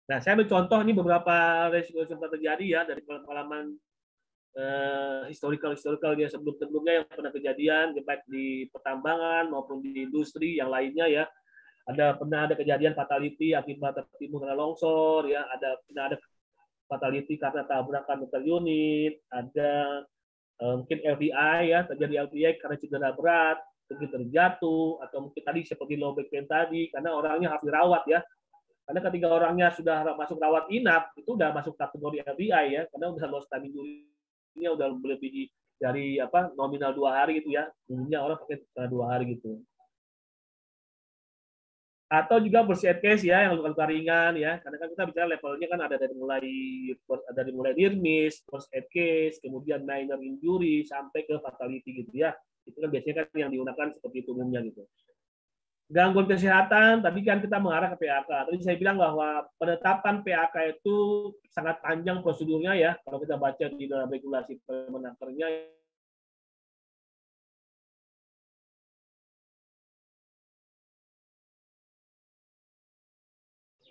Nah, saya mencontoh ini beberapa resiko yang sempat terjadi ya dari pengalaman historical dia sebelumnya yang pernah kejadian baik di pertambangan maupun di industri yang lainnya ya. Pernah ada kejadian fatality akibat tertimbun karena longsor ya, pernah ada fatality karena tabrakan motor unit, ada mungkin LTI ya, terjadi LTI karena cedera berat, mungkin terjatuh, atau mungkin tadi seperti low back pain tadi karena orangnya harus dirawat ya. Karena ketika orangnya sudah masuk rawat inap, itu udah masuk kategori LTI ya, karena udah lost time injury-nya udah lebih dari nominal 2 hari gitu ya. Umumnya orang pakai 2 hari gitu. Atau juga first aid case ya, yang luka-luka ringan ya, karena kan kita bicara levelnya kan ada dari mulai near miss, first aid case, kemudian minor injury sampai ke fatality gitu ya. Itu kan biasanya kan yang digunakan seperti itu umumnya gitu. Gangguan kesehatan, tadi kan kita mengarah ke PHK. Tadi saya bilang bahwa penetapan PHK itu sangat panjang prosedurnya ya. Kalau kita baca di dalam regulasi Permenakernya,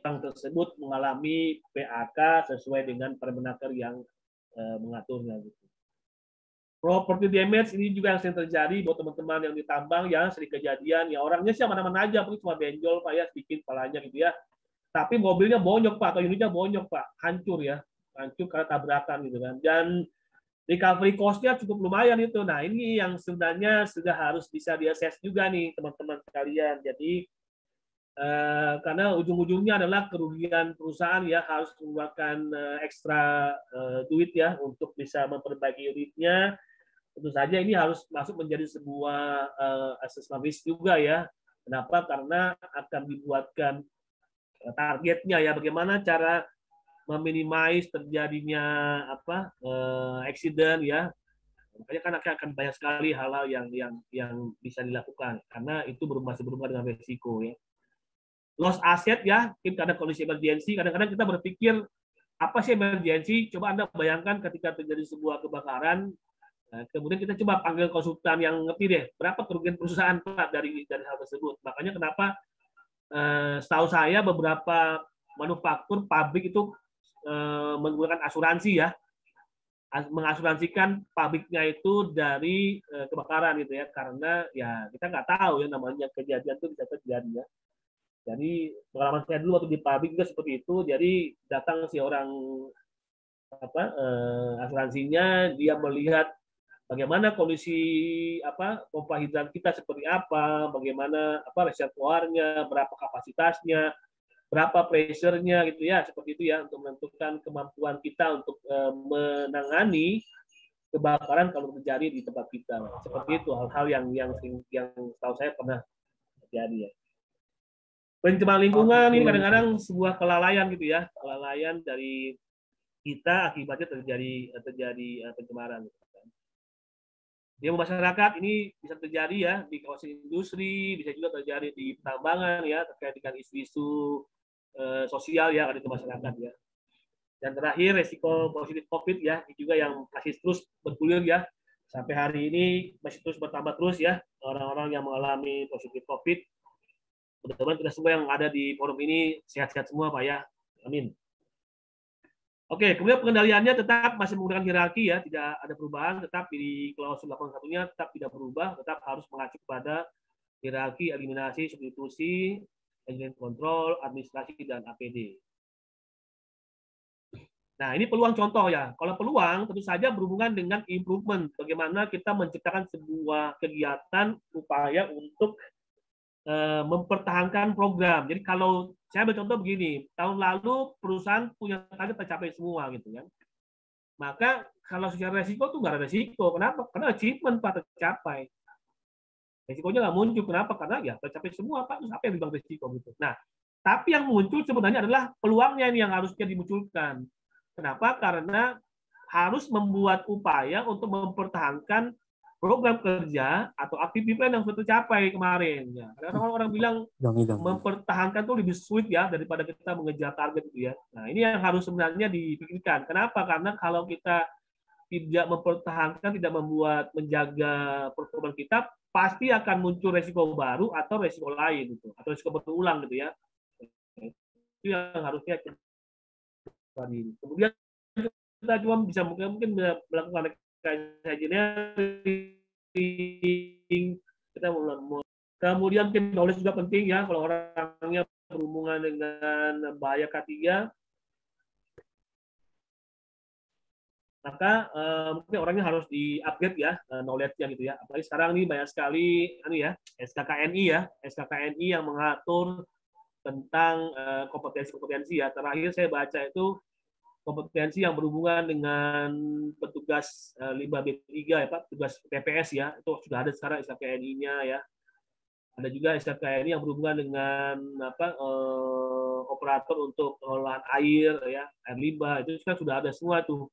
orang tersebut mengalami PHK sesuai dengan Permenaker yang mengaturnya gitu. Property damage ini juga yang sering terjadi buat teman-teman yang ditambang ya, sering kejadian ya, orangnya sih mana-mana aja, mungkin cuma benjol Pak ya, sedikit palanya gitu ya. Tapi mobilnya bonyok Pak, atau unitnya bonyok Pak, hancur ya, hancur karena tabrakan gitu kan. Dan recovery cost-nya cukup lumayan itu. Nah, ini yang sebenarnya sudah harus bisa di-assess juga nih teman-teman sekalian. Jadi karena ujung-ujungnya adalah kerugian perusahaan ya, harus mengeluarkan ekstra duit ya untuk bisa memperbaiki unitnya. Tentu saja ini harus masuk menjadi sebuah assessment risk juga ya. Kenapa? Karena akan dibuatkan targetnya ya, bagaimana cara meminimais terjadinya accident ya. Makanya kan akan banyak sekali hal-hal yang bisa dilakukan karena itu masih berhubungan dengan risiko ya. Loss aset ya, mungkin karena kondisi emergency, kadang-kadang kita berpikir apa sih emergency? Coba Anda bayangkan ketika terjadi sebuah kebakaran, kemudian kita coba panggil konsultan yang ngerti deh, berapa kerugian perusahaan Pak dari hal tersebut. Makanya kenapa setahu saya beberapa manufaktur pabrik itu menggunakan asuransi ya, mengasuransikan pabriknya itu dari kebakaran gitu ya, karena ya kita nggak tahu ya namanya kejadian itu bisa terjadi ya. Jadi pengalaman saya dulu waktu di pabrik juga seperti itu. Jadi datang si orang asuransinya, dia melihat bagaimana kondisi pompa hidran kita seperti apa, bagaimana reservoirnya, berapa kapasitasnya, berapa pressure-nya gitu ya, seperti itu ya, untuk menentukan kemampuan kita untuk menangani kebakaran kalau terjadi di tempat kita. Seperti itu hal-hal yang tahu saya pernah terjadi ya. Pencemaran lingkungan ini kadang-kadang sebuah kelalaian gitu ya, kelalaian dari kita akibatnya terjadi pencemaran. Di masyarakat ini bisa terjadi ya di kawasan industri, bisa juga terjadi di pertambangan ya, terkait dengan isu-isu sosial ya ada di masyarakat ya. Dan terakhir resiko positif COVID ya, ini juga yang masih terus bergulir ya. Sampai hari ini masih terus bertambah terus ya orang-orang yang mengalami positif COVID. Mudah-mudahan kita semua yang ada di forum ini sehat-sehat semua Pak ya. Amin. Oke, kemudian pengendaliannya tetap masih menggunakan hierarki ya, tidak ada perubahan, tetap di klausul 81-nya tetap tidak berubah, tetap harus mengacu pada hierarki eliminasi, substitusi, engine kontrol, administrasi, dan APD. Nah, ini peluang contoh ya. Kalau peluang tentu saja berhubungan dengan improvement, bagaimana kita menciptakan sebuah kegiatan upaya untuk mempertahankan program. Jadi kalau saya bercontoh begini, tahun lalu perusahaan punya target tercapai semua gitu kan. Maka kalau secara resiko tuh nggak ada resiko. Kenapa? Karena achievement Pak tercapai. Resikonya nggak muncul. Kenapa? Karena ya tercapai semua Pak. Terus apa yang dibilang resiko gitu. Nah, tapi yang muncul sebenarnya adalah peluangnya ini yang harusnya dimunculkan. Kenapa? Karena harus membuat upaya untuk mempertahankan program kerja atau activity plan yang sudah tercapai kemarin. Ya. Karena orang bilang mempertahankan itu lebih sulit ya daripada kita mengejar target itu ya. Nah ini yang harus sebenarnya dipikirkan. Kenapa? Karena kalau kita tidak mempertahankan, tidak menjaga performa kita, pasti akan muncul resiko baru atau resiko lain gitu, atau resiko berulang gitu ya. Itu yang harusnya Kemudian kita cuma bisa mungkin melakukan engineering, kita kemudian mungkin knowledge juga penting ya kalau orangnya berhubungan dengan bahaya K3, maka mungkin orangnya harus di-upgrade ya knowledge-nya gitu ya. Apalagi sekarang nih banyak sekali SKKNI SKKNI yang mengatur tentang kompetensi-kompetensi ya. Terakhir saya baca itu kompetensi yang berhubungan dengan petugas 5B3 ya Pak, petugas TPS ya, itu sudah ada sekarang SKKNI-nya ya. Ada juga SKKNI yang berhubungan dengan operator untuk pengolahan air ya, air limbah, itu kan sudah ada semua tuh.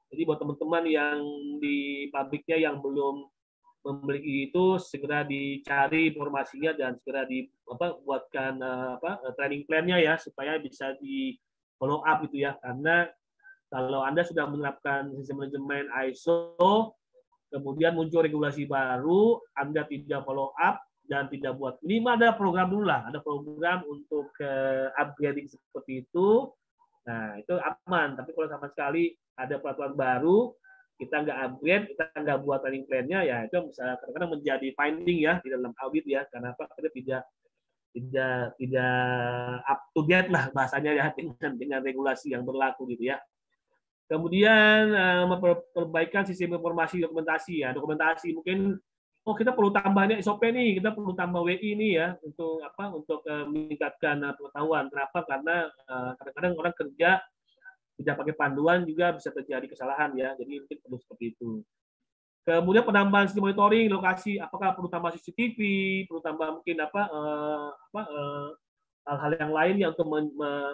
Jadi buat teman-teman yang di pabriknya yang belum memiliki itu, segera dicari informasinya dan segera buatkan training plan-nya ya supaya bisa di follow up gitu ya. Karena kalau Anda sudah menerapkan sistem manajemen ISO, kemudian muncul regulasi baru, Anda tidak follow up dan tidak buat. Minimal ada program dulu lah, ada program untuk upgrading seperti itu. Nah, itu aman. Tapi kalau sama sekali ada peraturan baru, kita nggak upgrade, kita nggak buat training plan-nya, ya itu bisa kadang-kadang menjadi finding ya di dalam audit ya. Karena apa? Kita tidak up to date lah bahasanya ya dengan regulasi yang berlaku gitu ya. Kemudian memperbaikan sistem informasi dokumentasi ya. Dokumentasi mungkin kita perlu tambahnya SOP nih, kita perlu tambah WI nih ya untuk meningkatkan pengetahuan. Kenapa? Karena kadang-kadang orang kerja tidak pakai panduan juga bisa terjadi kesalahan ya. Jadi mungkin perlu seperti itu. Kemudian penambahan sistem monitoring lokasi, apakah perlu tambah CCTV, perlu tambah mungkin hal-hal yang lain yang untuk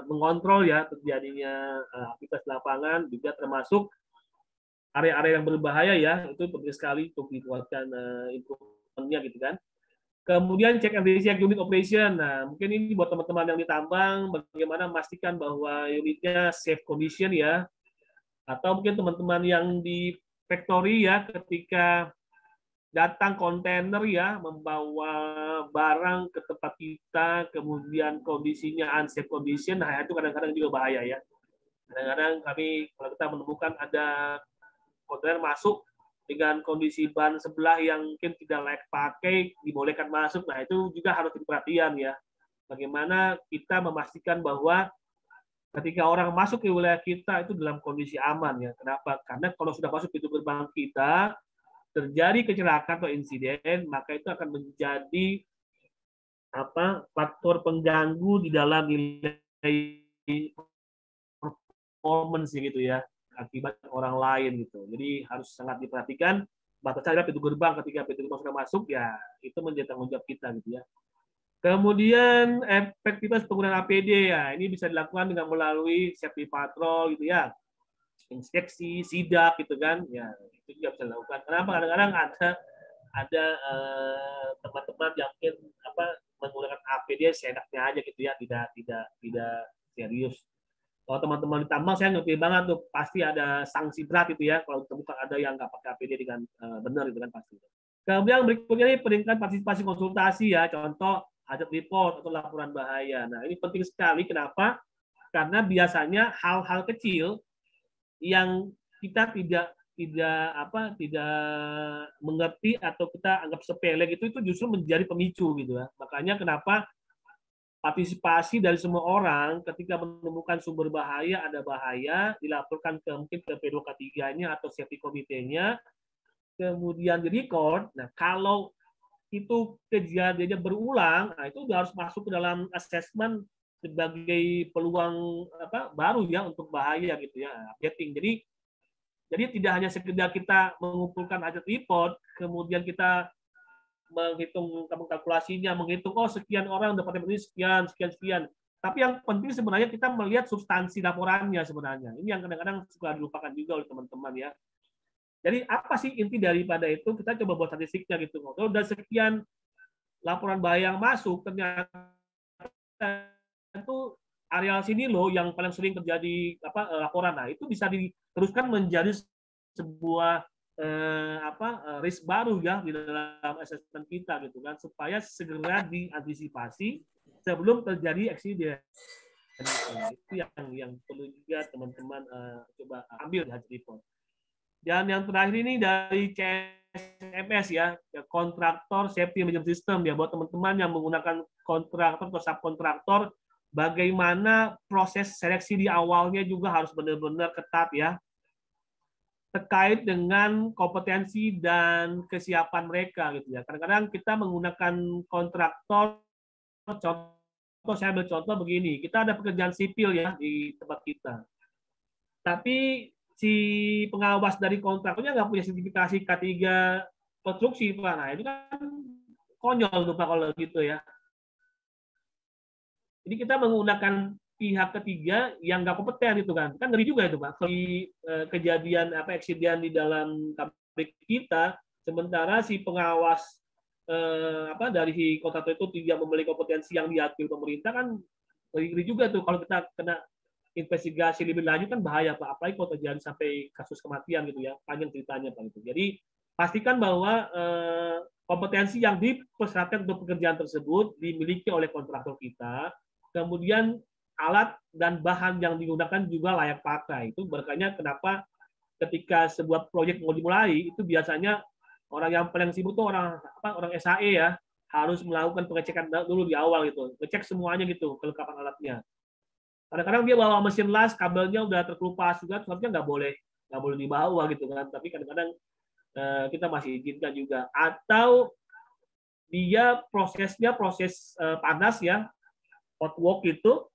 mengontrol ya terjadinya aktivitas lapangan, juga termasuk area-area yang berbahaya ya, itu penting sekali untuk dikuatkan improvementnya gitu kan. Kemudian check and recheck unit operation. Nah, mungkin ini buat teman-teman yang ditambang, bagaimana memastikan bahwa unitnya safe condition ya, atau mungkin teman-teman yang di factory ya, ketika datang kontainer ya, membawa barang ke tempat kita, kemudian kondisinya unsafe condition, nah itu kadang-kadang juga bahaya ya. Kadang-kadang kalau kita menemukan ada kontainer masuk dengan kondisi ban sebelah yang mungkin tidak layak pakai, dibolehkan masuk, nah itu juga harus diperhatikan ya. Bagaimana kita memastikan bahwa ketika orang masuk ke wilayah kita itu dalam kondisi aman ya. Kenapa? Karena kalau sudah masuk pintu gerbang kita, terjadi kecelakaan atau insiden, maka itu akan menjadi faktor pengganggu di dalam nilai performance gitu ya, akibat orang lain gitu. Jadi harus sangat diperhatikan batasan pintu gerbang, ketika pintu gerbang sudah masuk ya itu menjadi tanggung jawab kita gitu ya. Kemudian efektivitas penggunaan APD ya, ini bisa dilakukan dengan melalui safety patrol gitu ya, inspeksi, sidak gitu kan, ya itu juga bisa dilakukan. Kenapa? Kadang-kadang ada teman-teman yang mungkin menggunakan APD seenaknya aja gitu ya, tidak serius. Kalau teman-teman di tambang saya ngerti banget tuh, pasti ada sanksi berat itu ya kalau ditemukan ada yang nggak pakai APD dengan benar itu kan pasti. Kemudian berikutnya ini peningkatan partisipasi konsultasi ya, contoh hazard report atau laporan bahaya. Nah ini penting sekali. Kenapa? Karena biasanya hal-hal kecil yang kita tidak mengerti atau kita anggap sepele itu justru menjadi pemicu gitu ya. Makanya kenapa partisipasi dari semua orang ketika menemukan sumber bahaya, ada bahaya, dilaporkan mungkin ke P2K3-nya atau safety committee-nya, kemudian di-record. Nah, kalau itu kejadiannya berulang, nah itu harus masuk ke dalam assessment sebagai peluang baru ya untuk bahaya gitu ya, updating. Jadi tidak hanya sekedar kita mengumpulkan hazard report, kemudian kita menghitung kalkulasinya, menghitung sekian orang dapat ini sekian. Tapi yang penting sebenarnya kita melihat substansi laporannya sebenarnya. Ini yang kadang-kadang suka dilupakan juga oleh teman-teman ya. Jadi apa sih inti daripada itu? Kita coba buat statistiknya gitu. Kalau udah sekian laporan bahaya yang masuk, ternyata itu areal sini loh yang paling sering terjadi laporan. Nah itu bisa diteruskan menjadi sebuah risk baru ya di dalam asesmen kita gitu kan, supaya segera diantisipasi sebelum terjadi eksiden. Itu yang perlu juga teman-teman coba ambil di hasil report. Dan yang terakhir ini dari CSMS ya, kontraktor safety management system ya, buat teman-teman yang menggunakan kontraktor atau subkontraktor, bagaimana proses seleksi di awalnya juga harus benar-benar ketat ya, terkait dengan kompetensi dan kesiapan mereka gitu ya. Kadang-kadang kita menggunakan kontraktor, contoh saya ambil contoh begini, kita ada pekerjaan sipil ya di tempat kita, tapi si pengawas dari kontraktornya nggak punya sertifikasi K3 konstruksi, Pak. Nah, itu kan konyol tuh Pak kalau gitu ya. Jadi kita menggunakan pihak ketiga yang nggak kompeten itu kan ngeri juga itu Pak. Di kejadian eksiden di dalam pabrik kita, sementara si pengawas dari si kontraktor itu tidak memiliki kompetensi yang diakui pemerintah, kan ngeri juga tuh kalau kita kena investigasi lebih lanjut, kan bahaya Pak, apalagi kalau terjadi sampai kasus kematian gitu ya, panjang ceritanya Pak. Gitu. Jadi pastikan bahwa kompetensi yang dipersyaratkan untuk pekerjaan tersebut dimiliki oleh kontraktor kita, kemudian alat dan bahan yang digunakan juga layak pakai. Itu berkaitannya kenapa ketika sebuah proyek mau dimulai, itu biasanya orang yang paling sibuk tuh orang SAE ya, harus melakukan pengecekan dulu di awal gitu, ngecek semuanya gitu, kelengkapan alatnya. Kadang-kadang dia bawa mesin las, kabelnya udah terkelupas juga, sebenarnya nggak boleh dibawa gitu kan. Tapi kadang-kadang kita masih izinkan juga. Atau dia prosesnya proses panas ya, hot work gitu,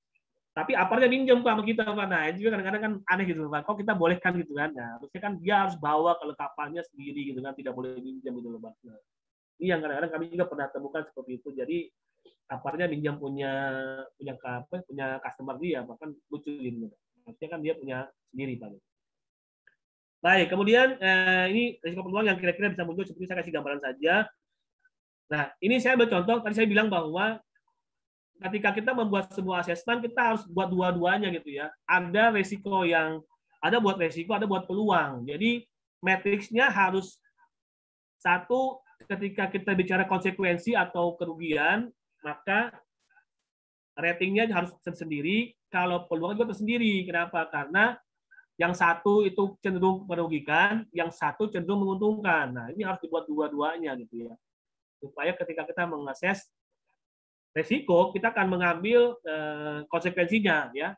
tapi aparnya minjem Pak sama kita Pak. Nah, itu kadang-kadang kan aneh gitu Pak. Kok kita bolehkan gitu kan? Nah, harusnya kan dia harus bawa kelengkapannya sendiri gitu kan, tidak boleh minjem gitu loh Pak. Nah, ini yang kadang-kadang kami juga pernah temukan seperti itu. Jadi aparnya minjam punya customer dia, bahkan lucu gitu. Maksudnya kan dia punya sendiri Pak. Baik, kemudian ini risiko peluang yang kira-kira bisa muncul seperti saya kasih gambaran saja. Nah, ini saya ambil contoh, tadi saya bilang bahwa ketika kita membuat sebuah asesmen, kita harus buat dua-duanya gitu ya. Ada risiko ada buat risiko, ada buat peluang. Jadi matriksnya harus satu, ketika kita bicara konsekuensi atau kerugian, maka ratingnya harus tersendiri, kalau peluang juga tersendiri. Kenapa? Karena yang satu itu cenderung merugikan, yang satu cenderung menguntungkan. Nah, ini harus dibuat dua-duanya gitu ya. Supaya ketika kita mengakses resiko, kita akan mengambil konsekuensinya ya.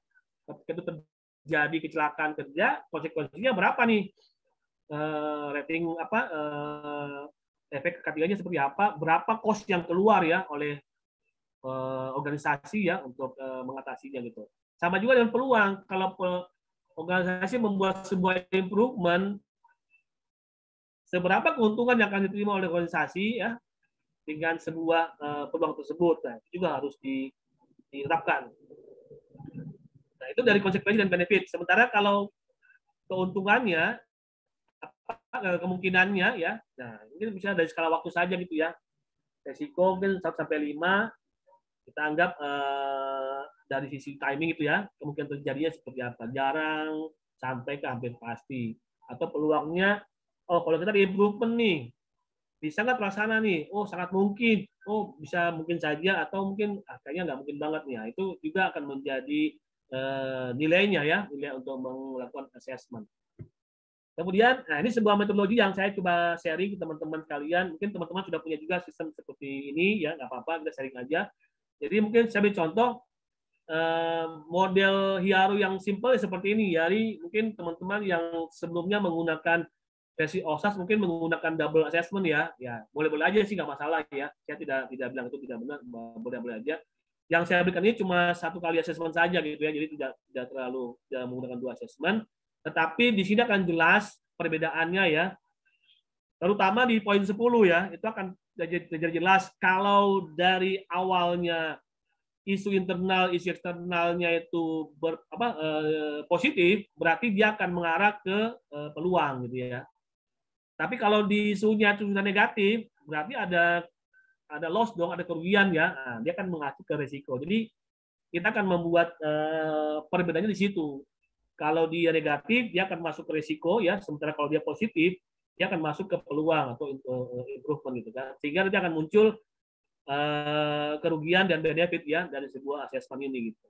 Ketika terjadi kecelakaan kerja, konsekuensinya berapa nih? Rating efek ketiganya seperti apa? Berapa cost yang keluar ya oleh organisasi ya untuk mengatasinya gitu. Sama juga dengan peluang. Kalau organisasi membuat sebuah improvement, seberapa keuntungan yang akan diterima oleh organisasi ya dengan sebuah peluang tersebut. Nah, itu juga harus diterapkan. Nah, itu dari konsekuensi dan benefit. Sementara kalau keuntungannya, kemungkinannya ya, nah ini bisa dari skala waktu saja gitu ya. Resiko mungkin 1 sampai 5, kita anggap dari sisi timing itu ya, kemungkinan terjadinya seperti apa, jarang sampai ke hampir pasti. Atau peluangnya, oh kalau kita di improvement nih, bisa nggak terlaksana nih? Oh sangat mungkin, oh bisa mungkin saja, atau mungkin kayaknya nggak mungkin banget nih. Nah, itu juga akan menjadi nilainya ya, nilai untuk melakukan assessment. Kemudian, nah ini sebuah metodologi yang saya coba sharing ke teman-teman sekalian. Mungkin teman-teman sudah punya juga sistem seperti ini ya, nggak apa-apa, kita sharing aja. Jadi mungkin saya beri contoh model Hiaru yang simple seperti ini. Jadi mungkin teman-teman yang sebelumnya menggunakan versi OSAS mungkin menggunakan double assessment ya. Ya boleh-boleh aja sih, nggak masalah ya. Saya tidak bilang itu tidak benar, boleh-boleh aja. Yang saya berikan ini cuma 1 kali assessment saja gitu ya. Jadi tidak terlalu menggunakan 2 assessment. Tetapi di sini akan jelas perbedaannya ya. Terutama di poin 10 ya, itu akan jadi jelas kalau dari awalnya isu internal, isu eksternalnya itu positif, berarti dia akan mengarah ke peluang gitu ya. Tapi kalau di isunya negatif, berarti ada loss dong, ada kerugian ya. Nah, dia akan mengacu ke risiko. Jadi kita akan membuat perbedaannya di situ. Kalau dia negatif, dia akan masuk ke risiko ya. Sementara kalau dia positif, dia akan masuk ke peluang atau improvement gitu kan. Sehingga nanti akan muncul kerugian dan benefit ya dari sebuah asesmen ini gitu.